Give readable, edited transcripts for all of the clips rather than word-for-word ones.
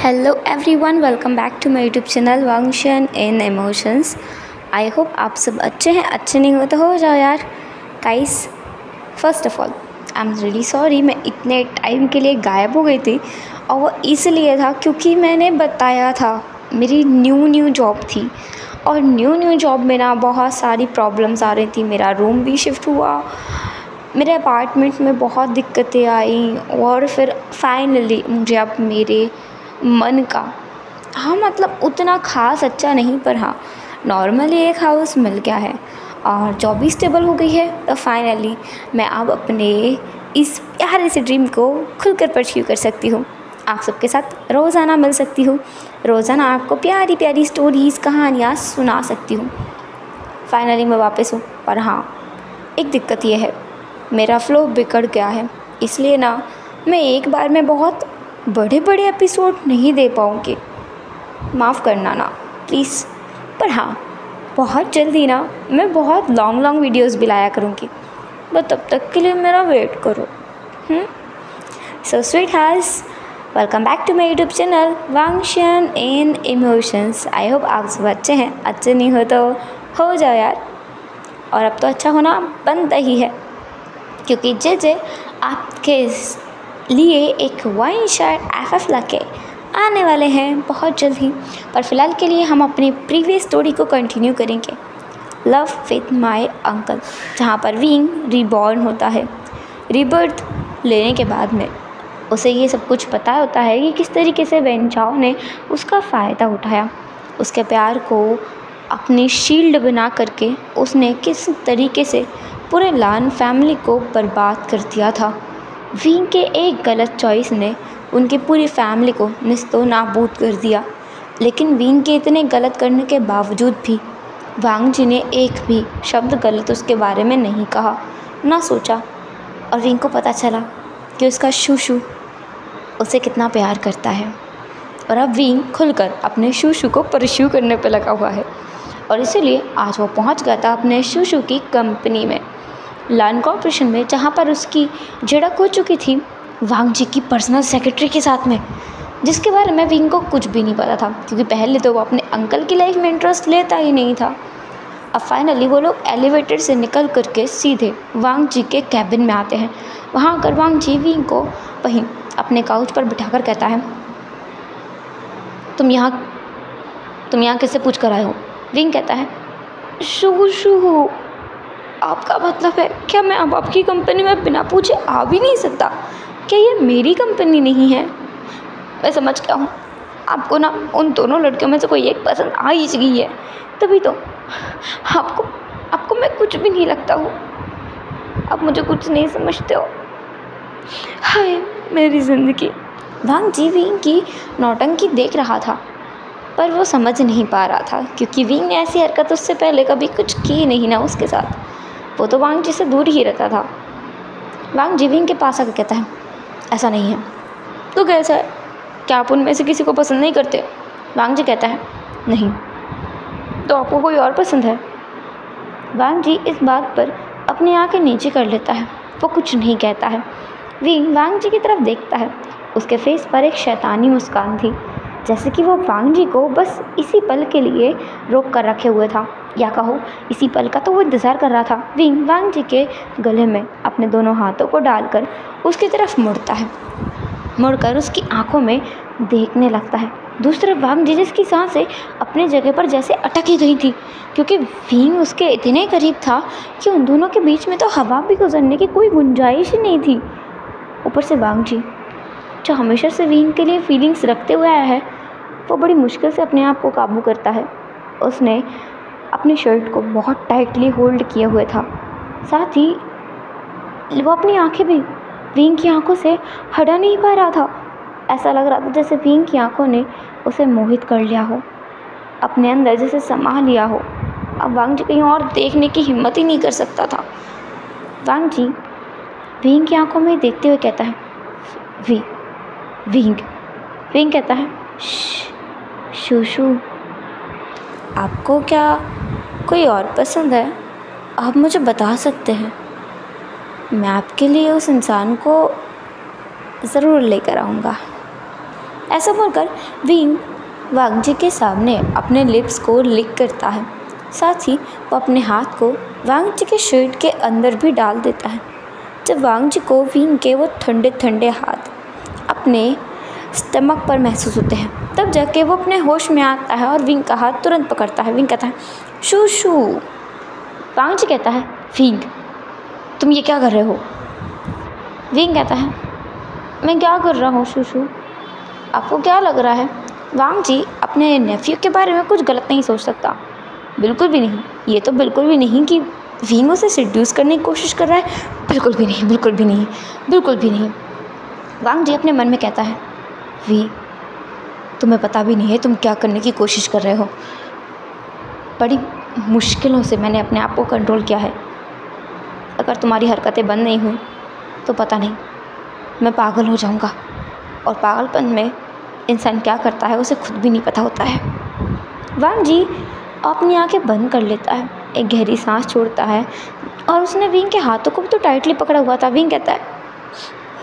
Hello everyone, welcome back to my YouTube channel Wangshan in emotions. I hope आप सब अच्छे हैं। अच्छे नहीं हो तो हो जाओ यार। Guys, first of all I am really sorry, मैं इतने टाइम के लिए गायब हो गई थी। और वो इसलिए था क्योंकि मैंने बताया था मेरी न्यू जॉब थी। और न्यू जॉब में ना बहुत सारी प्रॉब्लम्स आ रही थी। मेरा रूम भी शिफ्ट हुआ, मेरे अपार्टमेंट में बहुत दिक्कतें आई। और फिर फाइनली मुझे अब मेरे मन का, हाँ मतलब उतना ख़ास अच्छा नहीं पर हाँ नॉर्मली एक हाउस मिल गया है और जॉब भी स्टेबल हो गई है। तो फाइनली मैं अब अपने इस प्यारे से ड्रीम को खुलकर परस्यू कर सकती हूँ। आप सबके साथ रोज़ाना मिल सकती हूँ, रोज़ाना आपको प्यारी प्यारी स्टोरीज़ कहानियाँ सुना सकती हूँ। फाइनली मैं वापस हूँ। पर हाँ, एक दिक्कत ये है, मेरा फ्लो बिगड़ गया है। इसलिए ना मैं एक बार में बहुत बड़े एपिसोड नहीं दे पाऊँगी, माफ़ करना ना प्लीज़। पर हाँ, बहुत जल्दी ना मैं बहुत लॉन्ग वीडियोस भी लाया करूँगी, बस तब तक के लिए मेरा वेट करो। So sweethearts, welcome back to my YouTube channel Wangshan in emotions. I hope आप सब अच्छे हैं। अच्छे नहीं हो तो हो जाओ यार। और अब तो अच्छा होना बनता ही है, क्योंकि जे आपके लिए एक वाइन शॉट FF लाके आने वाले हैं बहुत जल्द ही। पर फिलहाल के लिए हम अपनी प्रीवियस स्टोरी को कंटिन्यू करेंगे, लव विथ माय अंकल, जहाँ पर विंग रीबॉर्न होता है। रीबर्थ लेने के बाद में उसे ये सब कुछ पता होता है कि किस तरीके से वेनचाओ ने उसका फ़ायदा उठाया। उसके प्यार को अपनी शील्ड बना करके उसने किस तरीके से पूरे लान फैमिली को बर्बाद कर दिया था। विंग के एक गलत चॉइस ने उनकी पूरी फैमिली को निस्तो नाबूद कर दिया। लेकिन विंग के इतने गलत करने के बावजूद भी वांग जी ने एक भी शब्द गलत उसके बारे में नहीं कहा, ना सोचा। और विंग को पता चला कि उसका शूशू उसे कितना प्यार करता है। और अब विंग खुलकर अपने शूशू को परस्यू करने पर लगा हुआ है। और इसीलिए आज वो पहुंच गया था अपने शूशू की कंपनी में, लान कॉर्पोरेशन में, जहाँ पर उसकी झड़प हो चुकी थी वांग जी की पर्सनल सेक्रेटरी के साथ में, जिसके बारे में विंग को कुछ भी नहीं पता था, क्योंकि पहले तो वो अपने अंकल की लाइफ में इंटरेस्ट लेता ही नहीं था। अब फाइनली वो लोग एलिवेटर से निकल करके सीधे वांग जी के कैबिन में आते हैं। वहाँ आकर वांग जी विंग को वहीं अपने काउच पर बिठाकर कहता है, तुम यहाँ किससे पूछ कर आए हो? विंग कहता है, शूशू, आपका मतलब है क्या मैं अब आपकी कंपनी में बिना पूछे आ भी नहीं सकता? क्या ये मेरी कंपनी नहीं है? मैं समझ गया हूँ, आपको ना उन दोनों लड़कियों में से कोई एक पसंद आ ही गई है, तभी तो आपको मैं कुछ भी नहीं लगता हूँ। आप मुझे कुछ नहीं समझते हो। हाय मेरी ज़िंदगी। वांग जी विंग की नौटंकी देख रहा था, पर वो समझ नहीं पा रहा था, क्योंकि विंग ने ऐसी हरकत उससे पहले कभी कुछ की नहीं ना उसके साथ। वो तो वांग जी से दूर ही रहता था। वांग जी विंग के पास आकर कहता है, ऐसा नहीं है। तो कैसा है? क्या आप उनमें से किसी को पसंद नहीं करते? वांग जी कहता है, नहीं। तो आपको कोई और पसंद है? वांग जी इस बात पर अपनी आंखें नीचे कर लेता है, वो कुछ नहीं कहता है। विंग वांग जी की तरफ देखता है। उसके फेस पर एक शैतानी मुस्कान थी, जैसे कि वो वांग जी को बस इसी पल के लिए रोक कर रखे हुए था, या कहो इसी पल का तो वो इंतज़ार कर रहा था। विंग वांग जी के गले में अपने दोनों हाथों को डालकर उसकी तरफ मुड़कर उसकी आंखों में देखने लगता है। दूसरे वांग जी जिसकी सांसें अपनी जगह पर जैसे अटक ही गई थी, क्योंकि विंग उसके इतने करीब था कि उन दोनों के बीच में तो हवा भी गुजरने की कोई गुंजाइश ही नहीं थी। ऊपर से वांग जी, जो हमेशा से विंग के लिए फीलिंग्स रखते हुए आया है, वो बड़ी मुश्किल से अपने आप को काबू करता है। उसने अपनी शर्ट को बहुत टाइटली होल्ड किए हुए था, साथ ही वो अपनी आंखें भी विंग की आंखों से हटा नहीं पा रहा था। ऐसा लग रहा था जैसे विंग की आंखों ने उसे मोहित कर लिया हो, अपने अंदर जैसे समा लिया हो। अब वांग जी कहीं और देखने की हिम्मत ही नहीं कर सकता था। वांग जी विंग की आंखों में देखते हुए कहता है, विंग कहता है, शूशू, आपको क्या कोई और पसंद है? आप मुझे बता सकते हैं, मैं आपके लिए उस इंसान को ज़रूर लेकर आऊँगा। ऐसा बोलकर विंग वांग जी के सामने अपने लिप्स को लिक करता है। साथ ही वो अपने हाथ को वांग जी के शर्ट के अंदर भी डाल देता है। जब वांग जी को विंग के वो ठंडे ठंडे हाथ अपने स्टमक पर महसूस होते हैं, तब जाके वो अपने होश में आता है और विंग का हाथ तुरंत पकड़ता है। विंग कहता है शू शू। वांग जी कहता है विंग तुम ये क्या कर रहे हो? विंग कहता है मैं क्या कर रहा हूँ शूशू, आपको क्या लग रहा है? वांग जी अपने नेफ्यू के बारे में कुछ गलत नहीं सोच सकता, बिल्कुल भी नहीं। ये तो बिल्कुल भी नहीं कि विंग उसे सिड्यूस करने की कोशिश कर रहा है, बिल्कुल भी नहीं, बिल्कुल भी नहीं, बिल्कुल भी नहीं। वांग जी अपने मन में कहता है वी तुम्हें पता भी नहीं है तुम क्या करने की कोशिश कर रहे हो। बड़ी मुश्किलों से मैंने अपने आप को कंट्रोल किया है। अगर तुम्हारी हरकतें बंद नहीं हुई तो पता नहीं मैं पागल हो जाऊंगा। और पागलपन में इंसान क्या करता है उसे खुद भी नहीं पता होता है। वांग जी अपनी आंखें बंद कर लेता है, एक गहरी सांस छोड़ता है और उसने विंग के हाथों को भी तो टाइटली पकड़ा हुआ था। विंग कहता है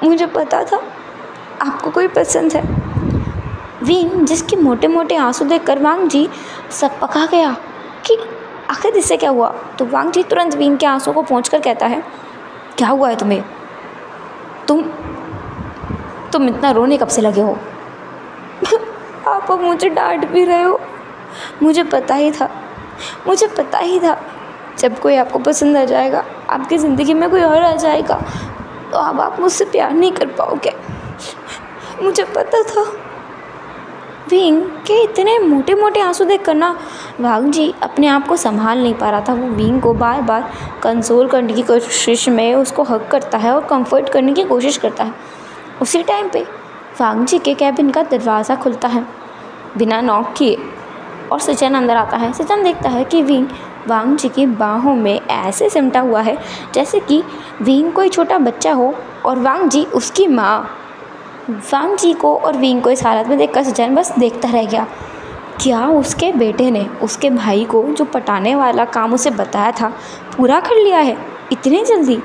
मुझे पता था आपको कोई पसंद है। विंग जिसके मोटे मोटे आंसू देखकर वांग जी सब पका गया कि आखिर इससे क्या हुआ। तो वांग जी तुरंत विंग के आंसू को पोंछकर कहता है क्या हुआ है तुम्हें? तुम इतना रोने कब से लगे हो? आप अब मुझे डांट भी रहे हो। मुझे पता ही था, मुझे पता ही था जब कोई आपको पसंद आ जाएगा, आपकी ज़िंदगी में कोई और आ जाएगा तो अब आप मुझसे प्यार नहीं कर पाओगे। मुझे पता था। विंग के इतने मोटे मोटे आंसू देख कर ना वांग जी अपने आप को संभाल नहीं पा रहा था। वो विंग को बार बार कंसोल करने की कोशिश में उसको हग करता है और कंफर्ट करने की कोशिश करता है। उसी टाइम पे वांग जी के कैबिन का दरवाज़ा खुलता है बिना नॉक किए और सचिन अंदर आता है। सचिन देखता है कि विंग वांग जी की बाहों में ऐसे सिमटा हुआ है जैसे कि विंग कोई छोटा बच्चा हो और वांग जी उसकी माँ। वांग जी को और विंग को इस हालत में देखकर सचिन बस देखता रह गया। क्या उसके बेटे ने उसके भाई को जो पटाने वाला काम उसे बताया था पूरा कर लिया है इतनी जल्दी?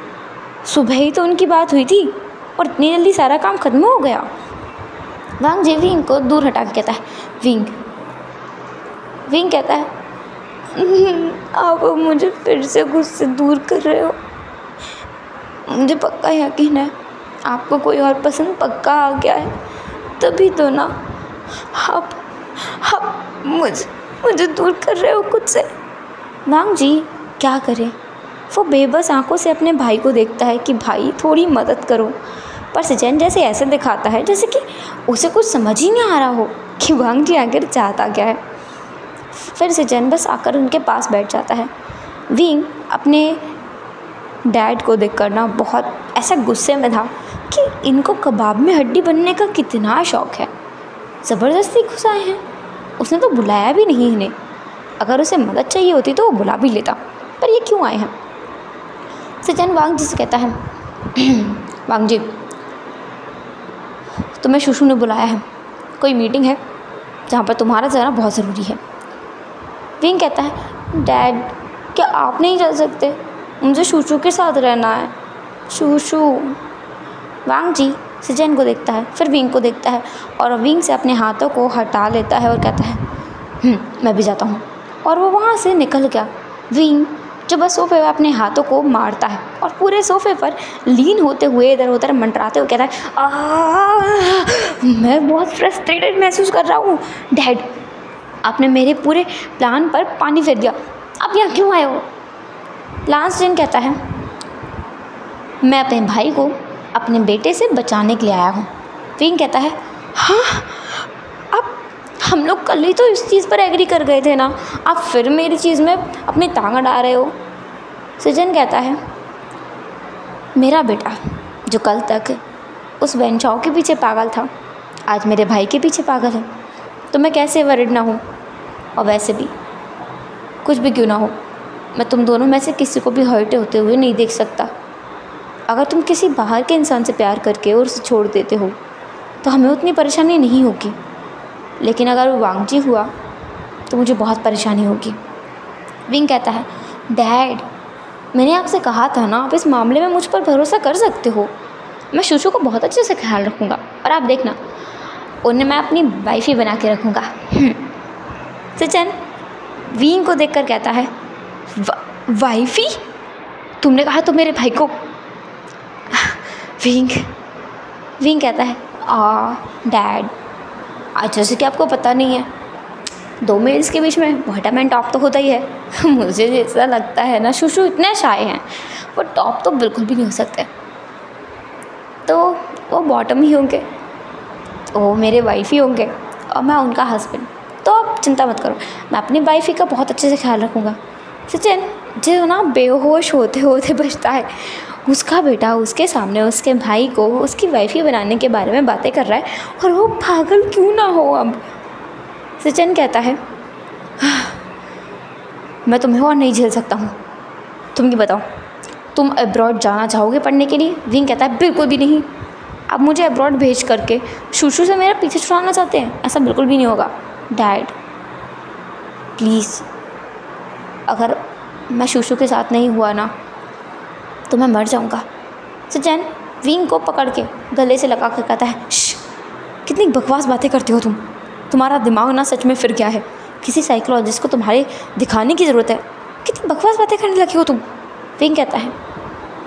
सुबह ही तो उनकी बात हुई थी और इतनी जल्दी सारा काम खत्म हो गया। वांग जी विंग को दूर हटा के कहता है विंग कहता है आप मुझे फिर से गुस्से दूर कर रहे हो। मुझे पक्का यकीन है आपको कोई और पसंद पक्का आ गया है, तभी तो ना आप मुझे दूर कर रहे हो खुद से। वांग जी क्या करे, वो बेबस आंखों से अपने भाई को देखता है कि भाई थोड़ी मदद करो, पर सचिन जैसे ऐसे दिखाता है जैसे कि उसे कुछ समझ ही नहीं आ रहा हो कि वांग जी आखिर चाहता क्या है। फिर सचिन बस आकर उनके पास बैठ जाता है। विंग अपने डैड को देखकर ना बहुत ऐसा गुस्से में था कि इनको कबाब में हड्डी बनने का कितना शौक़ है। ज़बरदस्ती घुस आए हैं, उसने तो बुलाया भी नहीं इन्हें। अगर उसे मदद चाहिए होती तो वो बुला भी लेता, पर ये क्यों आए हैं? सचिन वांग जी से कहता है वांग जी तुम्हें शूशू ने बुलाया है, कोई मीटिंग है जहाँ पर तुम्हारा जाना बहुत ज़रूरी है। विंग कहता है डैड क्या आप नहीं जा सकते, मुझे शूशू के साथ रहना है। शूशू। वांग जी सचिन को देखता है, फिर विंग को देखता है और विंग से अपने हाथों को हटा लेता है और कहता है मैं भी जाता हूँ। और वो वहाँ से निकल गया। विंग जो बस सोफे पर अपने हाथों को मारता है और पूरे सोफे पर लीन होते हुए इधर उधर मंडराते हुए कहता है मैं बहुत फ्रस्ट्रेटेड महसूस कर रहा हूँ। डैड आपने मेरे पूरे प्लान पर पानी फेर दिया, आप यहाँ क्यों आए हो? लास्ट दिन कहता है मैं अपने भाई को अपने बेटे से बचाने के लिए आया हूँ। विंग कहता है हाँ अब हम लोग कल ही तो इस चीज़ पर एग्री कर गए थे ना, आप फिर मेरी चीज़ में अपनी टांग अड़ा रहे हो। सचिन कहता है मेरा बेटा जो कल तक उस वेंचाओ के पीछे पागल था आज मेरे भाई के पीछे पागल है, तो मैं कैसे वरिड ना हूँ। और वैसे भी कुछ भी क्यों ना हो, मैं तुम दोनों में से किसी को भी हर्ट होते हुए नहीं देख सकता। अगर तुम किसी बाहर के इंसान से प्यार करके और उसे छोड़ देते हो तो हमें उतनी परेशानी नहीं होगी, लेकिन अगर वो वांग जी हुआ तो मुझे बहुत परेशानी होगी। विंग कहता है डैड मैंने आपसे कहा था ना, आप इस मामले में मुझ पर भरोसा कर सकते हो। मैं शूशू को बहुत अच्छे से ख्याल रखूँगा और आप देखना उन्हें मैं अपनी वाइफ ही बना के रखूँगा। सचिन विंग को देखकर कहता है, वाइफी? तुमने कहा तो मेरे भाई को। विंग कहता है, डैड, आज जैसे कि आपको पता नहीं है, 2 मेल्स के बीच में बॉटम एंड टॉप तो होता ही है। मुझे जैसा लगता है ना, शूशू इतने शाय हैं, वो टॉप तो बिल्कुल भी नहीं हो सकते, तो वो बॉटम ही होंगे, तो वो मेरे वाइफ ही होंगे और मैं उनका हस्बैंड। तो आप चिंता मत करो, मैं अपनी वाइफ ही का बहुत अच्छे से ख्याल रखूँगा। सचिन जो ना बेहोश होते होते बचता है, उसका बेटा उसके सामने उसके भाई को उसकी वाइफ ही बनाने के बारे में बातें कर रहा है, और वो पागल क्यों ना हो। अब सचिन कहता है, मैं तुम्हें और नहीं झेल सकता हूँ, तुम ये बताओ, तुम अब्रॉड जाना चाहोगे पढ़ने के लिए? विंग कहता है, बिल्कुल भी नहीं। अब मुझे अब्रॉड भेज करके शूशू से मेरा पीछे छुड़ाना चाहते हैं? ऐसा बिल्कुल भी नहीं होगा डैड, प्लीज़। अगर मैं शूशू के साथ नहीं हुआ ना तो मैं मर जाऊँगा। सचिन विंग को पकड़ के गले से लगा कर कहता है, कितनी बकवास बातें करती हो तुम, तुम्हारा दिमाग ना सच में फिर गया है, किसी साइकोलॉजिस्ट को तुम्हारे दिखाने की ज़रूरत है, कितनी बकवास बातें करने लगी हो तुम। विंग कहता है,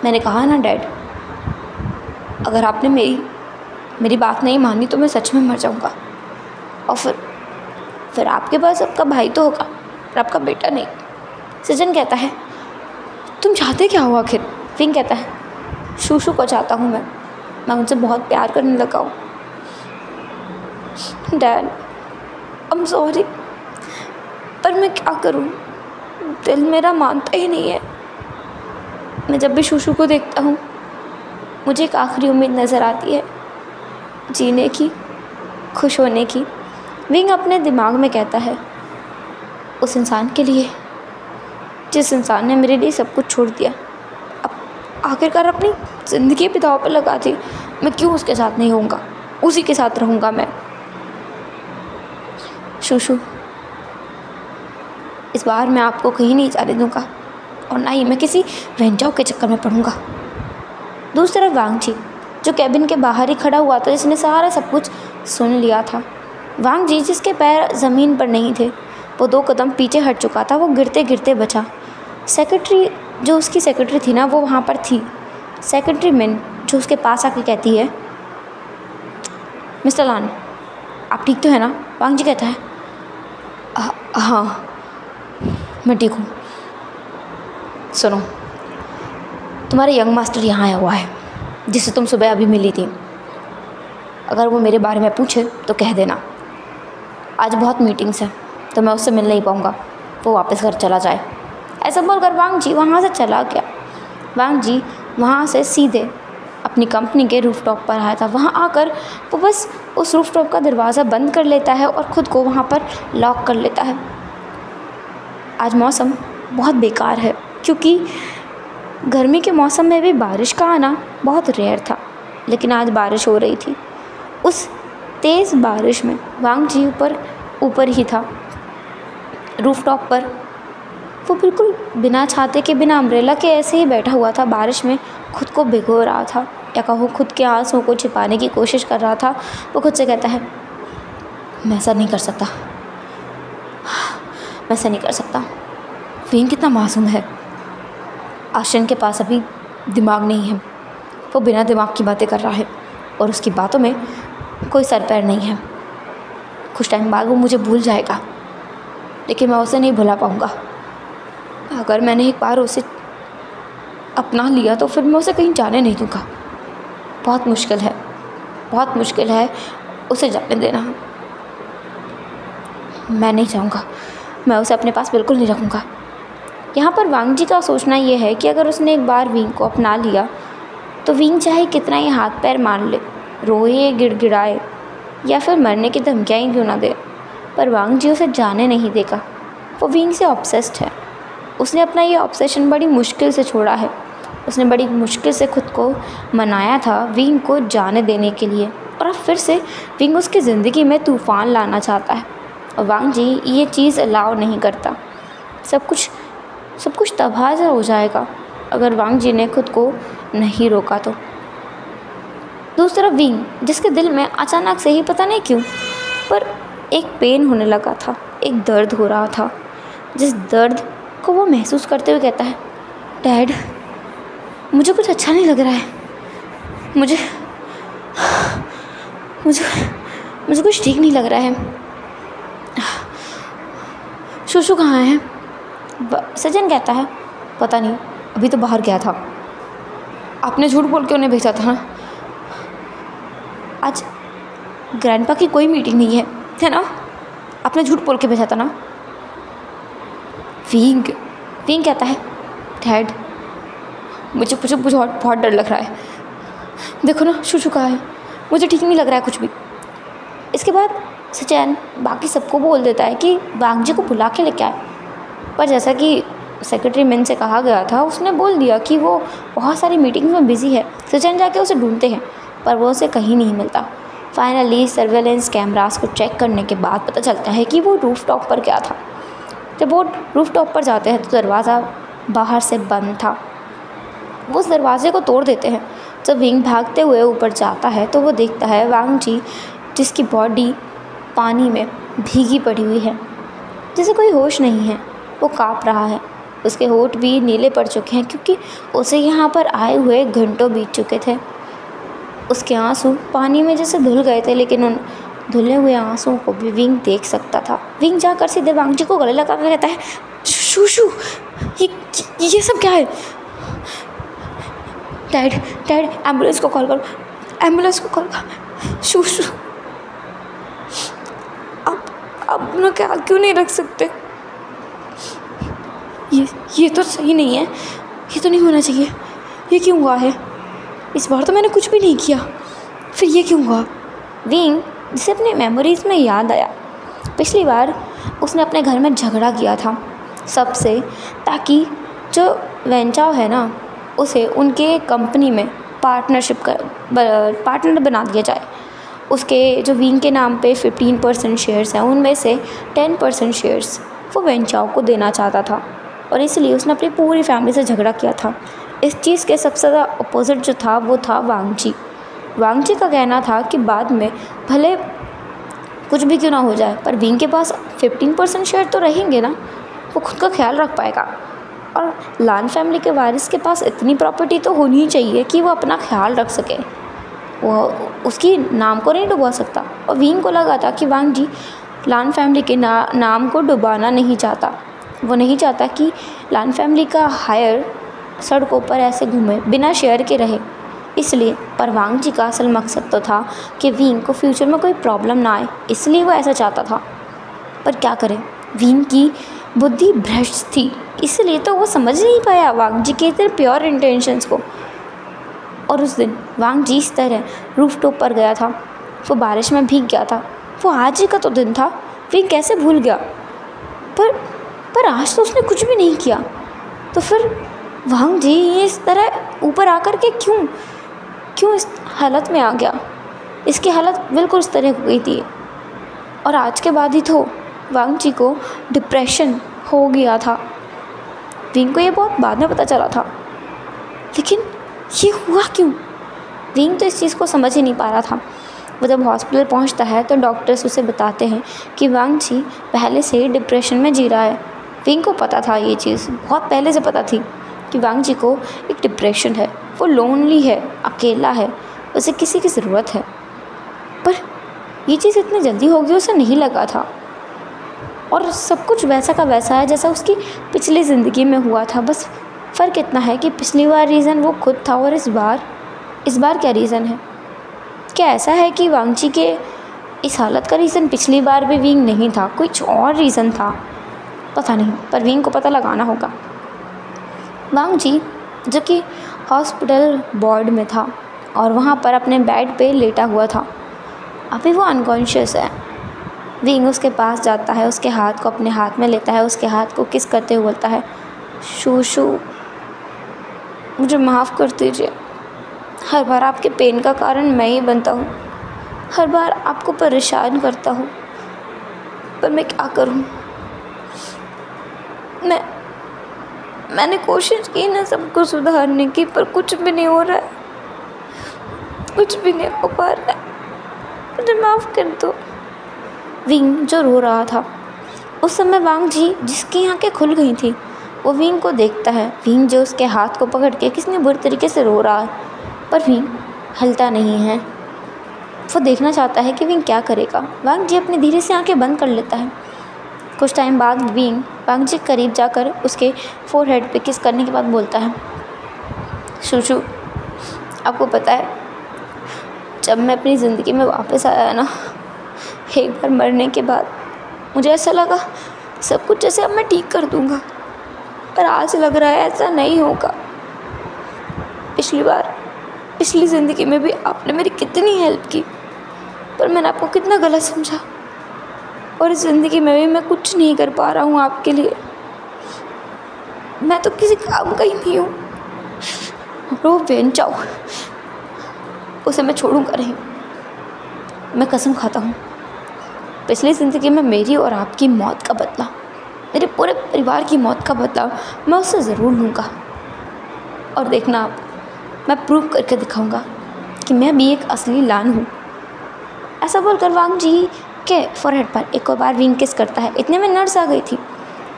मैंने कहा ना डैड, अगर आपने मेरी बात नहीं मानी तो मैं सच में मर जाऊँगा, और फिर आपके पास आपका भाई तो होगा पर आपका बेटा नहीं। सचिन कहता है, तुम चाहते क्या हो आखिर? विंग कहता है, शूशू को चाहता हूँ मैं उनसे बहुत प्यार करने लगा हूँ। डैड आई एम सॉरी, पर मैं क्या करूँ, दिल मेरा मानता ही नहीं है। मैं जब भी शूशू को देखता हूँ मुझे एक आखिरी उम्मीद नज़र आती है, जीने की, खुश होने की। विंग अपने दिमाग में कहता है, उस इंसान के लिए जिस इंसान ने मेरे लिए सब कुछ छोड़ दिया, अब आखिरकार अपनी ज़िंदगी पे दांव पर लगा दी, मैं क्यों उसके साथ नहीं होऊंगा, उसी के साथ रहूँगा मैं। शूशू, इस बार मैं आपको कहीं नहीं जाने दूँगा और ना ही मैं किसी वेंजाओ के चक्कर में पड़ूँगा। दूसरी तरफ वांग जी जो कैबिन के बाहर ही खड़ा हुआ था, जिसने सारा सब कुछ सुन लिया था। वांग जी जिसके पैर ज़मीन पर नहीं थे, वो 2 कदम पीछे हट चुका था, वो गिरते गिरते बचा। सेक्रेटरी जो उसकी सेक्रेटरी थी ना, वो वहाँ पर थी। सेक्रेटरी मैन जो उसके पास आके कहती है, मिस्टर लान आप ठीक तो है ना? वांग जी कहता है, हाँ मैं ठीक हूँ। सुनो, तुम्हारा यंग मास्टर यहाँ आया हुआ है जिससे तुम सुबह अभी मिली थी। अगर वो मेरे बारे में पूछे तो कह देना आज बहुत मीटिंग्स हैं तो मैं उससे मिल नहीं पाऊँगा, वो वापस घर चला जाए। ऐसा बोलकर वांग जी वहाँ से चला गया। वांग जी वहाँ से सीधे अपनी कंपनी के रूफटॉप पर आया था। वहाँ आकर वो बस उस रूफटॉप का दरवाज़ा बंद कर लेता है और ख़ुद को वहाँ पर लॉक कर लेता है। आज मौसम बहुत बेकार है क्योंकि गर्मी के मौसम में भी बारिश का आना बहुत रेयर था, लेकिन आज बारिश हो रही थी। उस तेज़ बारिश में वांग जी ऊपर ही था रूफटॉप पर। वो बिल्कुल बिना छाते के, बिना अम्ब्रेला के ऐसे ही बैठा हुआ था, बारिश में खुद को भिगो रहा था, या कहो खुद के आंसुओं को छिपाने की कोशिश कर रहा था। वो खुद से कहता है, मैं ऐसा नहीं कर सकता, मैं ऐसा नहीं कर सकता। विंग कितना मासूम है। आशन के पास अभी दिमाग नहीं है, वो बिना दिमाग की बातें कर रहा है और उसकी बातों में कोई सर पैर नहीं है। कुछ टाइम बाद वो मुझे भूल जाएगा, लेकिन मैं उसे नहीं भुला पाऊँगा। अगर मैंने एक बार उसे अपना लिया तो फिर मैं उसे कहीं जाने नहीं दूँगा। बहुत मुश्किल है, बहुत मुश्किल है उसे जाने देना। मैं नहीं चाहूँगा, मैं उसे अपने पास बिल्कुल नहीं रखूँगा। यहाँ पर वांग जी का सोचना ये है कि अगर उसने एक बार विंग को अपना लिया तो विंग चाहे कितना ही हाथ पैर मार ले, रोए, गिड़गिड़ाए या फिर मरने की धमकियाँ ही क्यों ना दे, पर वांग जी उसे जाने नहीं देगा। वो विंग से ऑब्सेस्ड है। उसने अपना ये ऑब्सेशन बड़ी मुश्किल से छोड़ा है। उसने बड़ी मुश्किल से खुद को मनाया था विंग को जाने देने के लिए, और अब फिर से विंग उसकी ज़िंदगी में तूफ़ान लाना चाहता है और वांग जी ये चीज़ अलाउ नहीं करता। सब कुछ तबाह हो जाएगा अगर वांग जी ने खुद को नहीं रोका तो। दूसरी तरफ विंग, जिसके दिल में अचानक से ही पता नहीं क्यों पर एक पेन होने लगा था, एक दर्द हो रहा था, जिस दर्द को वो महसूस करते हुए कहता है, डैड मुझे कुछ अच्छा नहीं लग रहा है, मुझे मुझे मुझे कुछ ठीक नहीं लग रहा है। शूशु कहाँ है? सचिन कहता है, पता नहीं, अभी तो बाहर गया था। आपने झूठ बोल के उन्हें भेजा था ना? आज ग्रैंडपा की कोई मीटिंग नहीं है ना? आपने झूठ बोल के भेजा था ना? विंग कहता है, डैड मुझे बहुत डर लग रहा है। देखो ना शूशु कहाँ है, मुझे ठीक नहीं लग रहा है कुछ भी। इसके बाद सचिन बाकी सबको बोल देता है कि वांग जी को बुला के लेके आए, पर जैसा कि सेक्रेटरी मैन से कहा गया था, उसने बोल दिया कि वो बहुत सारी मीटिंग्स में बिज़ी है। सचिन जाके उसे ढूंढते हैं पर वो उसे कहीं नहीं मिलता। फाइनली सर्वेलेंस कैमरास को चेक करने के बाद पता चलता है कि वो रूफ टॉप पर गया था। जब वो रूफ टॉप पर जाते हैं तो दरवाज़ा बाहर से बंद था। वो उस दरवाजे को तोड़ देते हैं। जब विंग भागते हुए ऊपर जाता है तो वो देखता है वांग जी, जिसकी बॉडी पानी में भीगी पड़ी हुई है, जिसे कोई होश नहीं है। वो काँप रहा है, उसके होंठ भी नीले पड़ चुके हैं क्योंकि उसे यहाँ पर आए हुए घंटों बीत चुके थे। उसके आंसू पानी में जैसे धुल गए थे, लेकिन उन धुले हुए आंसुओं को भी विंग देख सकता था। विंग जाकर सीधे वांग जी को गले लगा कर कहता है, शूशु ये सब क्या है? डैड एम्बुलेंस को कॉल करो। शूशु अब ना क्या क्यों नहीं रख सकते? ये तो सही नहीं है, ये तो नहीं होना चाहिए। ये क्यों हुआ है? इस बार तो मैंने कुछ भी नहीं किया, फिर ये क्यों हुआ? विंग जिसे अपनी मेमोरीज़ में याद आया, पिछली बार उसने अपने घर में झगड़ा किया था सबसे, ताकि जो वेंचाओ है ना, उसे उनके कंपनी में पार्टनर बना दिया जाए। उसके जो विंग के नाम पे 15% शेयर्स हैं, उनमें से 10% शेयर्स वो वेंचाओ को देना चाहता था, और इसलिए उसने अपनी पूरी फैमिली से झगड़ा किया था। इस चीज़ के सबसे ज़्यादा अपोजिट जो था वो था वांग जी का कहना था कि बाद में भले कुछ भी क्यों ना हो जाए, पर विंग के पास 15% शेयर तो रहेंगे ना, वो खुद का ख्याल रख पाएगा। और लान फैमिली के वारिस के पास इतनी प्रॉपर्टी तो होनी ही चाहिए कि वो अपना ख्याल रख सके, वो उसकी नाम को नहीं डुबा सकता। और विंग को लगा था कि वांग जी लान फैमिली के नाम को डुबाना नहीं चाहता। वो नहीं चाहता कि लान फैमिली का हायर सड़कों पर ऐसे घूमे बिना शेयर के रहे, इसलिए। पर वांग जी का असल मकसद तो था कि विंग को फ्यूचर में कोई प्रॉब्लम ना आए, इसलिए वो ऐसा चाहता था। पर क्या करें, विंग की बुद्धि भ्रष्ट थी, इसलिए तो वो समझ नहीं पाया वांग जी के इतने प्योर इंटेंशंस को। और उस दिन वांग जी इस तरह रूफ टॉप पर गया था, वो बारिश में भीग गया था। वो आज ही का तो दिन था, विंग कैसे भूल गया? पर आज तो उसने कुछ भी नहीं किया, तो फिर वांग जी ये इस तरह ऊपर आकर के क्यों इस हालत में आ गया? इसकी हालत बिल्कुल इस तरह हो गई थी। और आज के बाद ही तो वांग जी को डिप्रेशन हो गया था। विंग को ये बहुत बाद में पता चला था, लेकिन ये हुआ क्यों? विंग तो इस चीज़ को समझ ही नहीं पा रहा था। वो जब हॉस्पिटल पहुंचता है तो डॉक्टर्स उसे बताते हैं कि वांग जी पहले से ही डिप्रेशन में जी रहा है। विंग को पता था, ये चीज़ बहुत पहले से पता थी कि वांग जी को एक डिप्रेशन है, वो लोनली है, अकेला है, उसे किसी की ज़रूरत है। पर ये चीज़ इतनी जल्दी होगी उसे नहीं लगा था, और सब कुछ वैसा का वैसा है जैसा उसकी पिछली ज़िंदगी में हुआ था। बस फ़र्क इतना है कि पिछली बार रीज़न वो खुद था, और इस बार क्या रीज़न है? क्या ऐसा है कि वांग जी के इस हालत का रीज़न पिछली बार भी विंग नहीं था, कुछ और रीज़न था? पता नहीं, पर विंग को पता लगाना होगा। वांग जी जो कि हॉस्पिटल वार्ड में था और वहाँ पर अपने बेड पे लेटा हुआ था, अभी वो अनकॉन्शियस है। विंग उसके पास जाता है, उसके हाथ को अपने हाथ में लेता है, उसके हाथ को किस करते हुए बोलता है, शूशु मुझे माफ़ कर दीजिए, हर बार आपके पेन का कारण मैं ही बनता हूँ, हर बार आपको परेशान करता हूँ, पर मैं क्या करूँ? मैंने कोशिश की ना सबको सुधारने की, पर कुछ भी नहीं हो रहा है। कुछ भी नहीं हो पा रहा है, मुझे माफ़ कर दो। विंग जो रो रहा था, उस समय वांग जी जिसकी आंखें खुल गई थी वो विंग को देखता है। विंग जो उसके हाथ को पकड़ के किसने बुरी तरीके से रो रहा है, पर विंग हलता नहीं है। वो देखना चाहता है कि विंग क्या करेगा। वांग जी अपनी धीरे से आंखें बंद कर लेता है। कुछ टाइम बाद विंग वांग जी के करीब जाकर उसके फोरहेड पे किस करने के बाद बोलता है, शूशू, आपको पता है जब मैं अपनी ज़िंदगी में वापस आया ना, एक बार मरने के बाद मुझे ऐसा लगा सब कुछ जैसे अब मैं ठीक कर दूंगा, पर आज लग रहा है ऐसा नहीं होगा। पिछली ज़िंदगी में भी आपने मेरी कितनी हेल्प की, पर मैंने आपको कितना गलत समझा, और इस ज़िंदगी में भी मैं कुछ नहीं कर पा रहा हूँ आपके लिए। मैं तो किसी काम का ही नहीं हूँ। रो बेन चाओ, उसे मैं छोड़ूंगा नहीं। मैं कसम खाता हूँ, पिछली ज़िंदगी में मेरी और आपकी मौत का बदला, मेरे पूरे परिवार की मौत का बदला मैं उससे ज़रूर लूँगा। और देखना आप, मैं प्रूव करके दिखाऊंगा कि मैं भी एक असली लान हूँ। ऐसा बोलकर वांग जी के फोरहेड पर एक और बार विंग किस करता है। इतने में नर्स आ गई थी,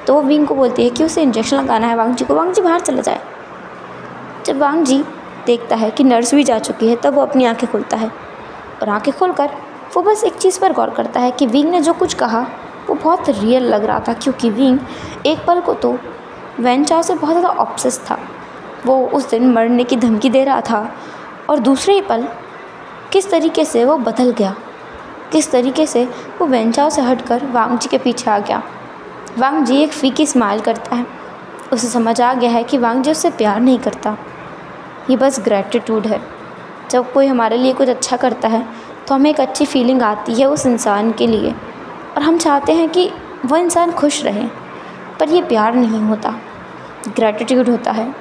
तो वो विंग को बोलती है कि उसे इंजेक्शन लगाना है वांग जी को। वांग जी बाहर चला जाए। जब वांग जी देखता है कि नर्स भी जा चुकी है, तब वो अपनी आंखें खोलता है, और आंखें खोलकर वो बस एक चीज़ पर गौर करता है कि विंग ने जो कुछ कहा वो बहुत रियल लग रहा था, क्योंकि विंग एक पल को तो वैन चाओ से बहुत ज़्यादा ऑब्सेस था। वो उस दिन मरने की धमकी दे रहा था, और दूसरे ही पल किस तरीके से वो बदल गया, किस तरीके से वो वैन चाओ से हटकर वांग जी के पीछे आ गया। वांग जी एक फीकी स्माइल करता है। उसे समझ आ गया है कि वांग जी उससे प्यार नहीं करता, ये बस ग्रैटिट्यूड है। जब कोई हमारे लिए कुछ अच्छा करता है तो हमें एक अच्छी फीलिंग आती है उस इंसान के लिए, और हम चाहते हैं कि वह इंसान खुश रहे, पर ये प्यार नहीं होता, ग्रैटिट्यूड होता है।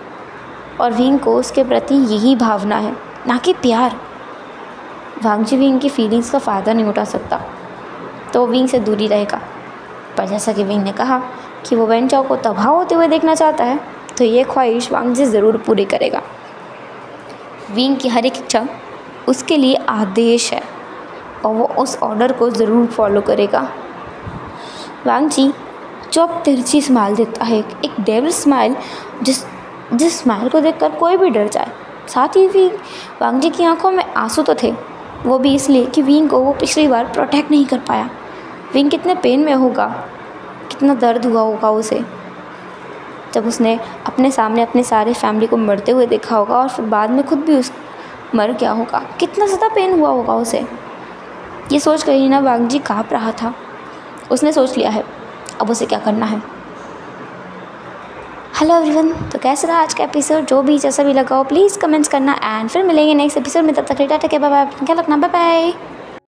और विंग को उसके प्रति यही भावना है, ना कि प्यार। वांग जी विंग की फीलिंग्स का फ़ायदा नहीं उठा सकता, तो विंग से दूरी रहेगा। पर जैसा कि विंग ने कहा कि वो वैन चाओ को तबाह होते हुए देखना चाहता है, तो ये ख्वाहिश वांग जी ज़रूर पूरी करेगा। विंग की हर एक इच्छा उसके लिए आदेश है, और वो उस ऑर्डर को ज़रूर फॉलो करेगा। वांग जी जो अब तिरछी स्माइल देता है, एक डेविल स्माइल, जिस स्माइल को देखकर कोई भी डर जाए। साथ ही वांग जी की आंखों में आंसू तो थे, वो भी इसलिए कि विंग को वो पिछली बार प्रोटेक्ट नहीं कर पाया। विंग कितने पेन में होगा, कितना दर्द हुआ होगा उसे, जब उसने अपने सामने अपने सारे फैमिली को मरते हुए देखा होगा, और फिर बाद में खुद भी मर गया होगा। कितना ज़्यादा पेन हुआ होगा उसे। ये सोच कर ही ना वांग जी काँप रहा था। उसने सोच लिया है अब उसे क्या करना है। हेलो एवरीवन, तो कैसा रहा आज का एपिसोड? जो भी जैसा भी लगा हो प्लीज़ कमेंट्स करना, एंड फिर मिलेंगे नेक्स्ट एपिसोड में। तब तक टाटा, बाय बाय, ख्याल रखना, बाय बाय।